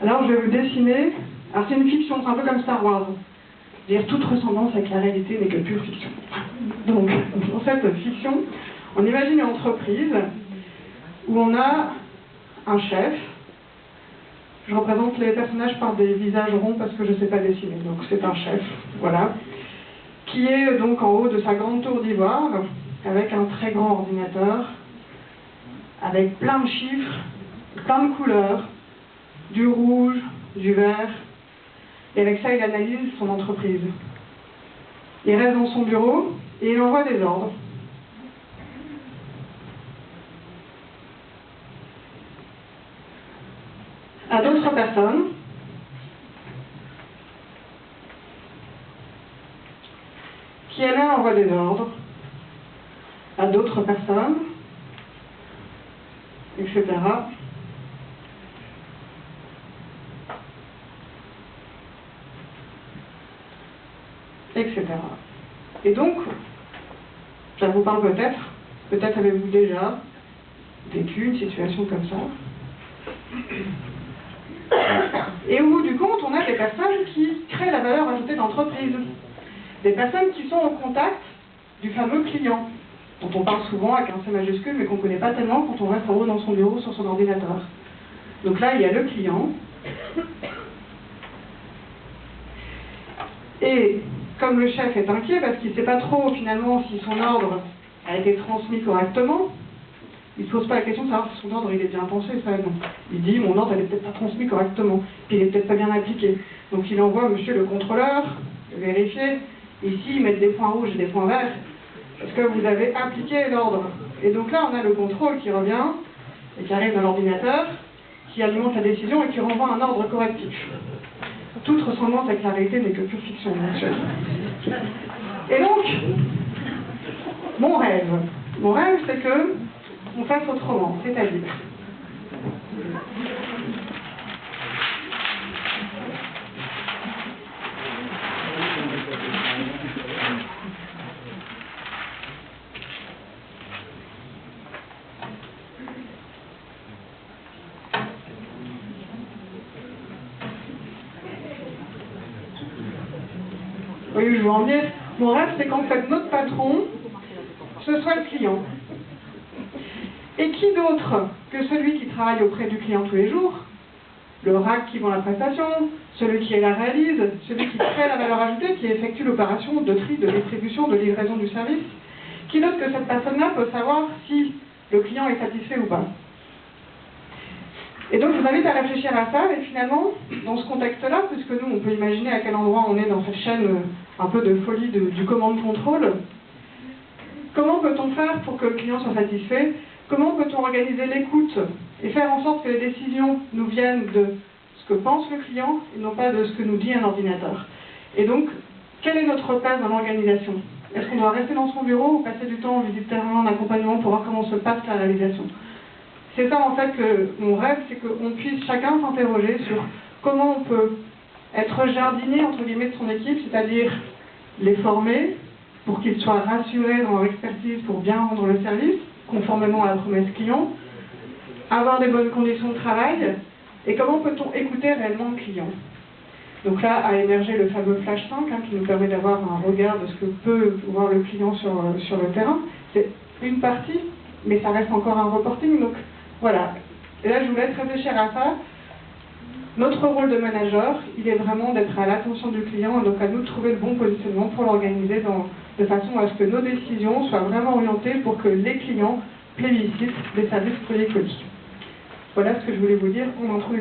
Alors je vais vous dessiner, alors c'est une fiction, c'est un peu comme Star Wars. C'est-à-dire toute ressemblance avec la réalité n'est que pure fiction. Donc, dans cette fiction, on imagine une entreprise où on a un chef. Je représente les personnages par des visages ronds parce que je ne sais pas dessiner, donc c'est un chef, voilà. Qui est donc en haut de sa grande tour d'ivoire, avec un très grand ordinateur, avec plein de chiffres, plein de couleurs, du rouge, du vert, et avec ça il analyse son entreprise. Il reste dans son bureau et il envoie des ordres. À d'autres personnes, qui elles-mêmes envoient des ordres à d'autres personnes, etc. Etc. Et donc, ça vous parle peut-être avez-vous déjà vécu une situation comme ça. Et au bout du compte, on a des personnes qui créent la valeur ajoutée d'entreprise. Des personnes qui sont au contact du fameux client, dont on parle souvent avec un C majuscule, mais qu'on ne connaît pas tellement quand on reste en haut dans son bureau sur son ordinateur. Donc là, il y a le client. Et comme le chef est inquiet parce qu'il ne sait pas trop finalement si son ordre a été transmis correctement, il ne se pose pas la question de savoir si son ordre il est bien pensé, ça non. Il dit mon ordre n'est peut-être pas transmis correctement, puis il n'est peut-être pas bien appliqué. Donc il envoie monsieur le contrôleur vérifier, ici ils mettent des points rouges et des points verts, parce que vous avez appliqué l'ordre. Et donc là on a le contrôle qui revient, et qui arrive dans l'ordinateur, qui alimente la décision et qui renvoie un ordre correctif. Toute ressemblance avec la réalité n'est que pure fiction, bien sûr. Et donc, mon rêve c'est que on fasse autrement, c'est-à-dire oui, je veux en dire, mon rêve c'est qu'en fait notre patron, ce soit le client. Et qui d'autre que celui qui travaille auprès du client tous les jours, le RAC qui vend la prestation, celui qui la réalise, celui qui crée la valeur ajoutée, qui effectue l'opération de tri, de distribution, de livraison du service, qui d'autre que cette personne-là peut savoir si le client est satisfait ou pas. Et donc je vous invite à réfléchir à ça, et finalement, dans ce contexte-là, puisque nous on peut imaginer à quel endroit on est dans cette chaîne un peu de folie du commande-contrôle, comment peut-on faire pour que le client soit satisfait? Comment peut-on organiser l'écoute et faire en sorte que les décisions nous viennent de ce que pense le client et non pas de ce que nous dit un ordinateur? Et donc, quelle est notre place dans l'organisation? Est-ce qu'on doit rester dans son bureau ou passer du temps en visite terrain, en accompagnement pour voir comment se passe la réalisation? C'est ça en fait que mon rêve, c'est qu'on puisse chacun s'interroger sur comment on peut être jardinier entre guillemets de son équipe, c'est-à-dire les former pour qu'ils soient rassurés dans leur expertise pour bien rendre le service, conformément à la promesse client, avoir des bonnes conditions de travail, et comment peut-on écouter réellement le client. Donc là a émergé le fameux Flash 5 qui nous permet d'avoir un regard de ce que peut voir le client sur le terrain. C'est une partie, mais ça reste encore un reporting, donc voilà. Et là je vous laisse réfléchir à ça. Notre rôle de manager, il est vraiment d'être à l'attention du client, et donc à nous de trouver le bon positionnement pour l'organiser de façon à ce que nos décisions soient vraiment orientées pour que les clients plébiscitent des services colis. Voilà ce que je voulais vous dire en introduction.